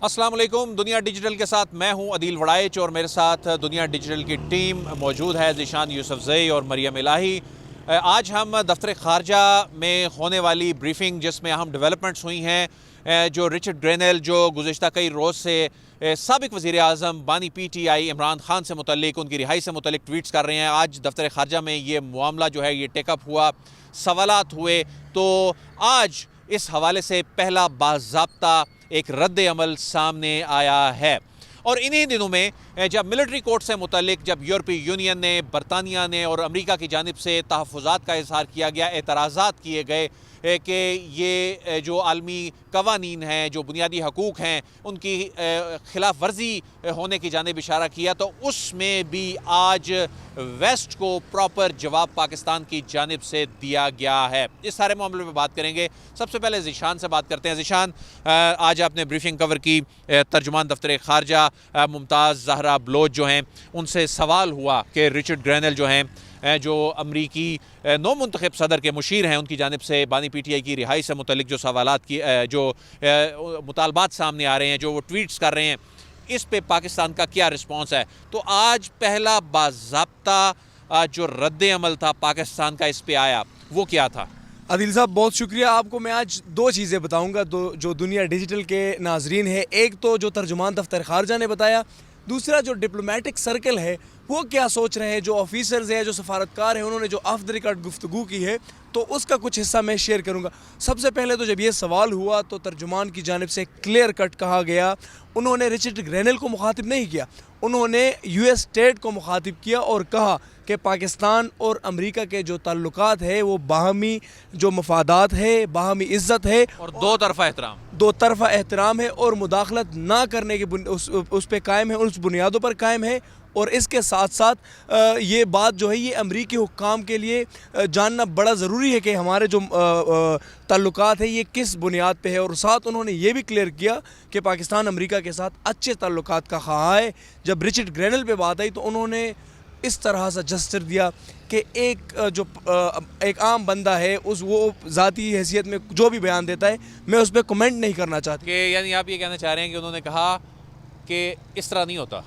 अस्सलाम वालेकुम। दुनिया डिजिटल के साथ मैं हूं अदील वड़ाइच और मेरे साथ दुनिया डिजिटल की टीम मौजूद है, ज़ीशान यूसुफज़ई और मरियम इलाही। आज हम दफ्तर ख़ारजा में होने वाली ब्रीफिंग जिसमें अहम डेवलपमेंट्स हुई हैं, जो रिचर्ड ग्रेनेल जो गुज़िश्ता कई रोज़ से साबिक़ वज़ीर आज़म बानी PTI इमरान खान से मुतल्लिक, उनकी रिहाई से मुतल्लिक ट्वीट्स कर रहे हैं। आज दफ्तर ख़ारजा में ये मामला जो है ये टेकअप हुआ, सवालात हुए, तो आज इस हवाले से पहला बाज़ाब्ता एक रद्द अमल सामने आया है। और इन्हीं दिनों में जब मिलिट्री कोर्ट से मुतल्लिक जब यूरोपीय यूनियन ने, बरतानिया ने और अमेरिका की जानिब से तहफ़्फ़ुज़ात का इज़हार किया गया, एतराज़ात किए गए कि ये जो आलमी कवानीन हैं, जो बुनियादी हकूक़ हैं, उनकी ख़िलाफ़ वर्जी होने की जानिब इशारा किया, तो उसमें भी आज वेस्ट को प्रॉपर जवाब पाकिस्तान की जानिब से दिया गया है। इस सारे मामले में बात करेंगे। सबसे पहले ज़ीशान से बात करते हैं। ज़ीशान, आज आपने ब्रीफिंग कवर की, तर्जुमान दफ्तर ख़ारजा मुमताज़ ज़हरा बलोच जो हैं उनसे सवाल हुआ कि रिचर्ड ग्रेनेल जो हैं, जो अमरीकी नौ मुंतखब सदर के मुशीर हैं, उनकी जानिब से बानी PTI की रिहाई से मुतल्लिक जो सवालात की जो मुतालबात सामने आ रहे हैं, जो वो ट्वीट्स कर रहे हैं, इस पे पाकिस्तान का क्या रिस्पॉन्स है। तो आज पहला बाज़ाब्ता जो रद्द अमल था पाकिस्तान का इस पे आया, वो क्या था? आदिल साहब, बहुत शुक्रिया। आपको मैं आज दो चीज़ें बताऊंगा जो दुनिया डिजिटल के नाजरीन है। एक तो जो तर्जुमान दफ्तर ख़ारजा ने बताया, दूसरा जो डिप्लोमेटिक सर्कल है वो क्या सोच रहे हैं, जो ऑफिसर्स हैं, जो सफारतकार हैं, उन्होंने जो ऑफ द रिकॉर्ड गुफ्तगू की है, तो उसका कुछ हिस्सा मैं शेयर करूंगा। सबसे पहले तो जब ये सवाल हुआ तो तर्जुमान की जानिब से क्लियर कट कहा गया, उन्होंने रिचर्ड ग्रेनेल को मुखातिब नहीं किया, उन्होंने US स्टेट को मुखातिब किया और कहा कि पाकिस्तान और अमेरिका के जो ताल्लुकात है वो बाहमी जो मफादात है, बाहमी इज़्ज़त है और दो तरफ़ा एहतराम है और मुदाखलत ना करने की उस पे कायम है, उस बुनियादों पर कायम है। और इसके साथ साथ ये बात जो है ये अमरीकी हुक्काम के लिए जानना बड़ा ज़रूरी है कि हमारे जो ताल्लुकात है ये किस बुनियाद पे है। और साथ उन्होंने ये भी क्लियर किया कि पाकिस्तान अमरीका के साथ अच्छे ताल्लुकात का ख़्वाह है। जब रिचर्ड ग्रेनेल पे बात आई तो उन्होंने इस तरह से जस्टिस दिया कि एक आम बंदा है, वो ज़ाती हैसियत में जो भी बयान देता है मैं उस पर कमेंट नहीं करना चाहती। यानी आप ये कहना चाह रहे हैं कि उन्होंने कहा कि इस तरह नहीं होता?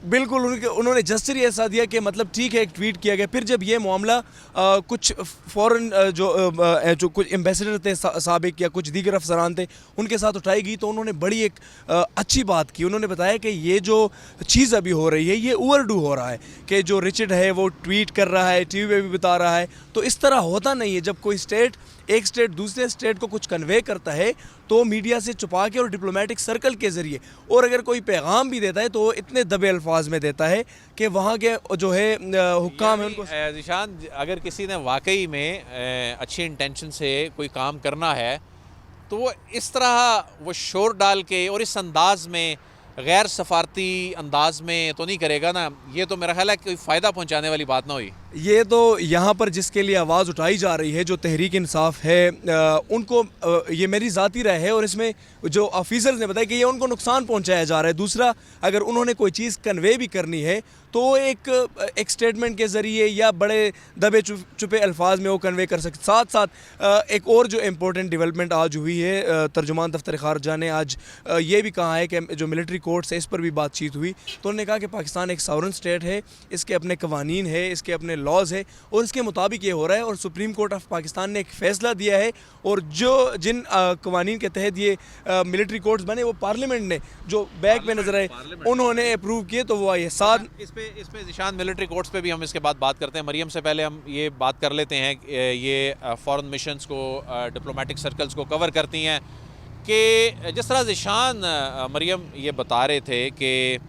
बिल्कुल, उन्होंने जस्टिस ऐसा दिया कि मतलब ठीक है, एक ट्वीट किया गया। फिर जब ये मामला कुछ फ़ॉरेन जो कुछ एम्बेसडर थे साबिक या कुछ दीगर अफसरान थे उनके साथ उठाई गई, तो उन्होंने बड़ी एक अच्छी बात की। उन्होंने बताया कि ये जो चीज़ अभी हो रही है ये ओवरडू हो रहा है, कि जो रिचर्ड है वो ट्वीट कर रहा है, TV पे भी बता रहा है। तो इस तरह होता नहीं है। जब कोई एक स्टेट दूसरे स्टेट को कुछ कन्वे करता है तो मीडिया से छुपा के और डिप्लोमेटिक सर्कल के ज़रिए, और अगर कोई पैगाम भी देता है तो वो इतने दबे अल्फाज में देता है कि वहाँ के जो है हुक्काम है उनको। ज़ीशान, अगर किसी ने वाकई में अच्छी इंटेंशन से कोई काम करना है तो वो इस तरह वो शोर डाल के और इस अंदाज में, गैर सफारती अंदाज में तो नहीं करेगा ना। ये तो मेरा ख्याल है कोई फ़ायदा पहुंचाने वाली बात ना हुई। ये तो यहाँ पर जिसके लिए आवाज़ उठाई जा रही है, जो तहरीक इंसाफ है, उनको ये मेरी ज़ाती राय है और इसमें जो ऑफिसर्स ने बताया कि ये उनको नुकसान पहुँचाया जा रहा है। दूसरा, अगर उन्होंने कोई चीज़ कन्वे भी करनी है तो एक स्टेटमेंट के ज़रिए या बड़े दबे छुपे अल्फाज में वो कन्वे कर सकते। साथ साथ एक और जो इम्पोर्टेंट डेवलपमेंट आज हुई है, तर्जुमान दफ्तर ख़ारजा ने आज ये भी कहा है कि जो मिलिट्री कोर्ट्स है इस पर भी बातचीत हुई, तो उन्होंने कहा कि पाकिस्तान एक सॉवरेन स्टेट है, इसके अपने कवानीन है, इसके अपने लॉज है और इसके मुताबिक ये हो रहा है। और सुप्रीम कोर्ट ऑफ पाकिस्तान ने एक फ़ैसला दिया है और जिन कवानीन के तहत ये मिलिट्री कोर्ट्स बने वो पार्लियामेंट ने, जो बैक में नजर आए, उन्होंने अप्रूव किए, तो वो आए साथ। इस पे ज़ीशान, मिलिट्री कोर्ट्स पे भी हम इसके बाद बात करते हैं। मरियम से पहले हम ये बात कर लेते हैं, ये फॉरेन मिशंस को, डिप्लोमेटिक सर्कल्स को कवर करती हैं कि जिस तरह ज़ीशान, मरियम ये बता रहे थे कि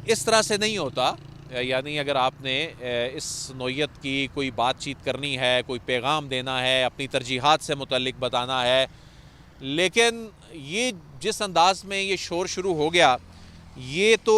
इस तरह से नहीं होता। यानी अगर आपने इस नोयत की कोई बातचीत करनी है, कोई पैगाम देना है, अपनी तरजीहात से मुतल्लिक बताना है, लेकिन ये जिस अंदाज में ये शोर शुरू हो गया, ये तो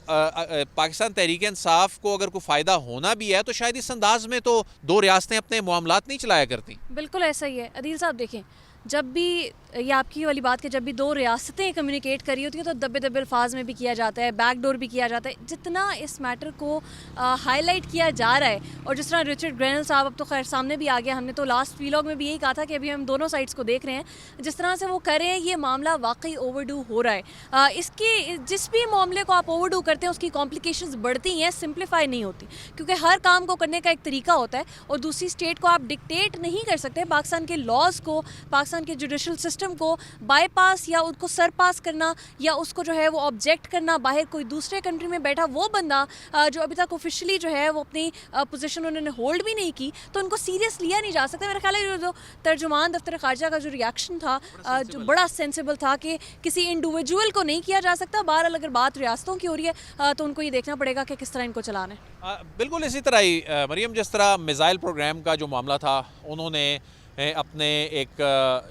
पाकिस्तान तहरीक इंसाफ को अगर कोई फ़ायदा होना भी है तो शायद इस अंदाज में तो दो रियासतें अपने मामलात नहीं चलाया करती। बिल्कुल ऐसा ही है अदील साहब। देखें, जब भी ये आपकी वाली बात कि जब भी दो रियासतें कम्युनिकेट कर रही होती हैं तो दबे दबे अल्फाज में भी किया जाता है, बैकडोर भी किया जाता है। जितना इस मैटर को हाईलाइट किया जा रहा है, और जिस तरह रिचर्ड ग्रेनल साहब अब तो खैर सामने भी आ गया, हमने तो लास्ट वीलॉग में भी यही कहा था कि अभी हम दोनों साइड्स को देख रहे हैं, जिस तरह से वो कर रहे हैं ये मामला वाकई ओवरडू हो रहा है। इसकी जिस भी मामले को आप ओवरडू करते हैं उसकी कॉम्प्लिकेशंस बढ़ती हैं, सिंप्लीफाई नहीं होती, क्योंकि हर काम को करने का एक तरीका होता है और दूसरी स्टेट को आप डिक्टेट नहीं कर सकते। पाकिस्तान के लॉज को, पाकिस्तान के जुडिशल सिस्टम को बाईपास या उनको सरपास करना या उसको जो है वो ऑब्जेक्ट करना, बाहर कोई दूसरे कंट्री में बैठा वो बंदा जो अभी तक ऑफिशियली जो है वो अपनी पोजीशन उन्होंने होल्ड भी नहीं की, तो उनको सीरियस लिया नहीं जा सकता। मेरा ख्याल है जो तर्जुमान दफ्तर खारजा का जो रिएक्शन था जो बड़ा सेंसिबल था कि किसी इंडिविजुअल को नहीं किया जा सकता। बहरहाल अगर बात रियासतों की हो रही है तो उनको ये देखना पड़ेगा कि किस तरह इनको चलाना है। बिल्कुल इसी तरह ही मरियम, जिस तरह मिसाइल प्रोग्राम का जो मामला था, उन्होंने अपने एक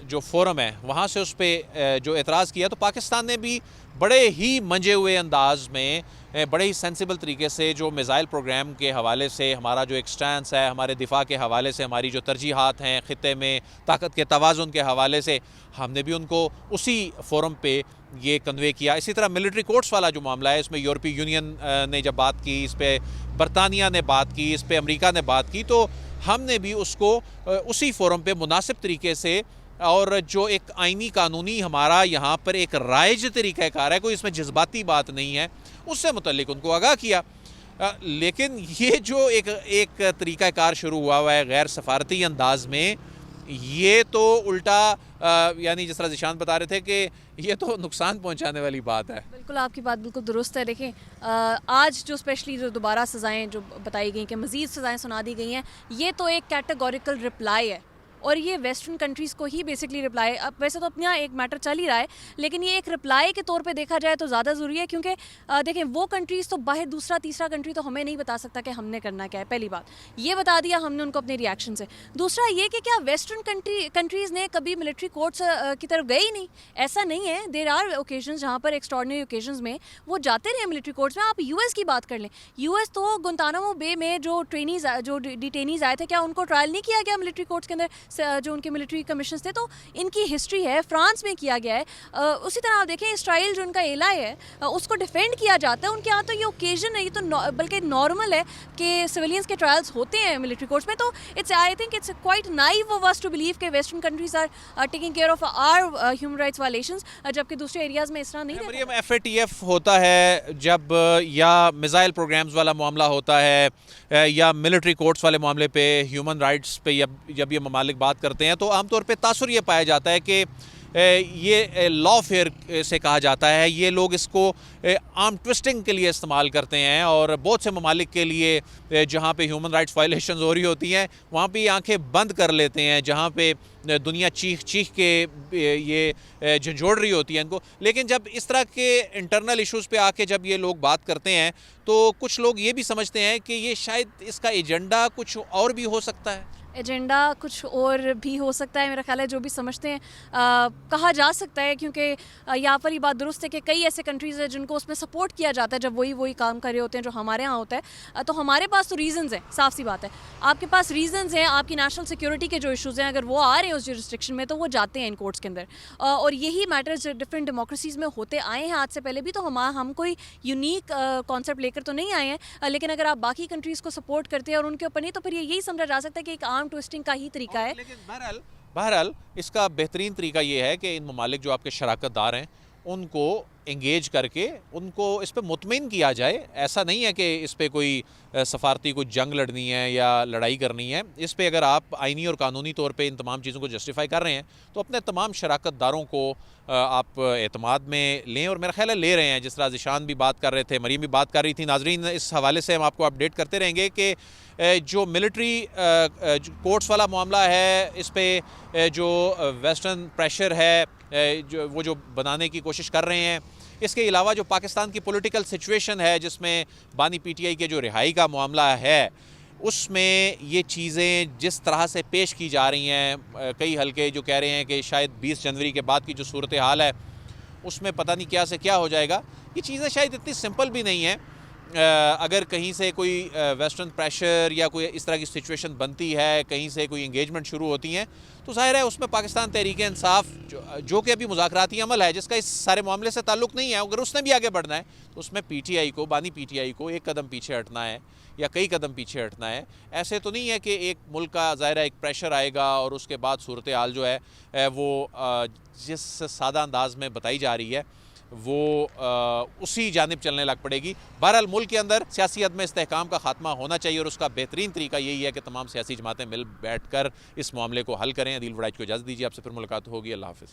जो फोरम है वहाँ से उस पर जो एतराज़ किया, तो पाकिस्तान ने भी बड़े ही मंजे हुए अंदाज में, बड़े ही सेंसिबल तरीके से जो मिसाइल प्रोग्राम के हवाले से हमारा जो एक स्टैंस है, हमारे दिफा के हवाले से हमारी जो तरजीहात हैं ख़ित्ते में ताकत के तवाज़ुन के हवाले से, हमने भी उनको उसी फोरम पे ये कन्वे किया। इसी तरह मिलिट्री कोर्ट्स वाला जो मामला है, इसमें यूरोपीय यूनियन ने जब बात की, इस पर बरतानिया ने बात की, इस पर अमेरिका ने बात की, तो हमने भी उसको उसी फोरम पे मुनासिब तरीके से, और जो एक आइनी कानूनी हमारा यहाँ पर एक राइज तरीक़ाकार है, कोई इसमें जज्बाती बात नहीं है, उससे मुतल्लिक उनको आगाह किया। लेकिन ये जो एक तरीक़ाकार शुरू हुआ है गैर सफारती अंदाज में, ये तो उल्टा यानी जिस तरह ज़िशान बता रहे थे कि ये तो नुकसान पहुंचाने वाली बात है। बिल्कुल आपकी बात बिल्कुल दुरुस्त है। देखें आज जो स्पेशली जो दोबारा सज़ाएं जो बताई गई कि मज़ीद सज़ाएं सुना दी गई हैं, ये तो एक कैटेगोरिकल रिप्लाई है और ये वेस्टर्न कंट्रीज़ को ही बेसिकली रिप्लाई, अब वैसे तो अपना एक मैटर चल ही रहा है, लेकिन ये एक रिप्लाई के तौर पे देखा जाए तो ज़्यादा ज़रूरी है, क्योंकि देखें वो कंट्रीज़ तो बाहर दूसरा तीसरा कंट्री तो हमें नहीं बता सकता कि हमने करना क्या है। पहली बात ये बता दिया हमने उनको अपने रिएक्शन से। दूसरा ये कि क्या वेस्टर्न कंट्रीज़ ने कभी मिलिट्री कोर्ट्स की तरफ गए ही नहीं? ऐसा नहीं है। देर आर ओकेजन जहाँ पर एक्स्ट्राऑर्डिनरी ओकेजन में वो जाते रहे मिलिट्री कोर्ट्स में। आप यूएस की बात कर लें, यूएस तो गुंतानामो बे में जो डिटेनीज़ आए थे, क्या उनको ट्रायल नहीं किया गया मिलिट्री कोर्ट्स के अंदर, जो उनके मिलिट्री कमीशंस थे? तो इनकी हिस्ट्री है, फ्रांस में किया गया है। उसी तरह आप देखें इसराइल जो उनका एला है उसको डिफेंड किया जाता है। उनके यहाँ तो ये ओकेजन है, ये तो बल्कि नॉर्मल है कि सिविलियंस के ट्रायल्स होते हैं मिलिट्री कोर्ट्स में। तो it's I think it's quite naive of us to believe कि western countries are taking care of our human rights violations, जबकि दूसरे एरियाज में इस तरह नहीं रहता। FATF होता है जब, या मिसाइल प्रोग्राम्स वाला मामला होता है, या मिलिट्री कोर्ट्स वाले मामले पे, ह्यूमन राइट्स पे जब ये ममालिक बात करते हैं, तो आमतौर पे तासुर ये पाया जाता है कि ये लॉ फेयर से कहा जाता है, ये लोग इसको आर्म ट्विस्टिंग के लिए इस्तेमाल करते हैं, और बहुत से ममालिक के लिए जहाँ पे ह्यूमन राइट्स वायलेशन हो रही होती हैं वहाँ पे आंखें बंद कर लेते हैं, जहाँ पे दुनिया चीख चीख के ये झंझोड़ रही होती है इनको। लेकिन जब इस तरह के इंटरनल इश्यूज़ पे आके जब ये लोग बात करते हैं, तो कुछ लोग ये भी समझते हैं कि ये शायद इसका एजेंडा कुछ और भी हो सकता है। एजेंडा कुछ और भी हो सकता है, मेरा ख्याल है जो भी समझते हैं कहा जा सकता है, क्योंकि यहाँ पर ये बात दुरुस्त है कि कई ऐसे कंट्रीज़ हैं जिनको उसमें सपोर्ट किया जाता है जब वही काम कर रहे होते हैं जो हमारे यहाँ होता है। तो हमारे पास तो रीज़न्स हैं, साफ सी बात है। आपके पास रीज़न्स हैं, आपकी नेशनल सिक्योरिटी के जो इशूज़ हैं, अगर वो आ रहे हैं उस जुरिस्डिक्शन में तो वो जाते हैं इन कोर्ट्स के अंदर। और यही मैटर्स डिफरेंट डेमोक्रेसीज़ में होते आए हैं आज से पहले भी। तो हम कोई यूनिक कॉन्सेप्ट लेकर तो नहीं आए हैं, लेकिन अगर आप बाकी कंट्रीज़ को सपोर्ट करते हैं और उनके ऊपर नहीं, तो फिर यही समझा जा सकता है कि एक आर्म ट्विस्टिंग का ही तरीका है। लेकिन बहरहाल इसका बेहतरीन तरीका ये है कि इन ममालिक जो आपके शराकतदार हैं उनको इंगेज करके उनको इस पर मुतमिन किया जाए। ऐसा नहीं है कि इस पर कोई सफारती कोई जंग लड़नी है या लड़ाई करनी है। इस पर अगर आप आइनी और कानूनी तौर पे इन तमाम चीज़ों को जस्टिफाई कर रहे हैं तो अपने तमाम शराकतदारों को आप एतमाद में लें, और मेरा ख्याल है ले रहे हैं। जिस तरह ज़िशान भी बात कर रहे थे, मरीम भी बात कर रही थी, नाजरीन इस हवाले से हम आपको अपडेट करते रहेंगे कि जो मिलिट्री कोर्ट्स वाला मामला है, इस पर जो वेस्टर्न प्रेशर है जो बनाने की कोशिश कर रहे हैं, इसके अलावा जो पाकिस्तान की पॉलिटिकल सिचुएशन है जिसमें बानी PTI के जो रिहाई का मामला है, उसमें ये चीज़ें जिस तरह से पेश की जा रही हैं, कई हलके जो कह रहे हैं कि शायद 20 जनवरी के बाद की जो सूरत हाल है उसमें पता नहीं क्या से क्या हो जाएगा। ये चीज़ें शायद इतनी सिंपल भी नहीं है। अगर कहीं से कोई वेस्टर्न प्रेशर या कोई इस तरह की सिचुएशन बनती है, कहीं से कोई इंगेजमेंट शुरू होती हैं, तो जाहिर है उसमें पाकिस्तान तहरीक इंसाफ जो कि अभी मुज़ाकराती अमल है, जिसका इस सारे मामले से ताल्लुक़ नहीं है, अगर उसने भी आगे बढ़ना है तो उसमें पीटीआई को, बानी पीटीआई को एक कदम पीछे हटना है या कई कदम पीछे हटना है। ऐसे तो नहीं है कि एक मुल्क का ज़ाहिर है एक प्रेशर आएगा और उसके बाद सूरत हाल जो है वो जिस सादा अंदाज में बताई जा रही है वो उसी जानिब चलने लग पड़ेगी। बहरहाल मुल्क के अंदर सियासी अदम इस्तेहकाम का खात्मा होना चाहिए और उसका बेहतरीन तरीका यही है कि तमाम सियासी जमातें मिल बैठ कर इस मामले को हल करें। अदील वड़ाइच को इजाज़त दीजिए, आपसे फिर मुलाकात होगी। अल्लाह हाफ़िज़।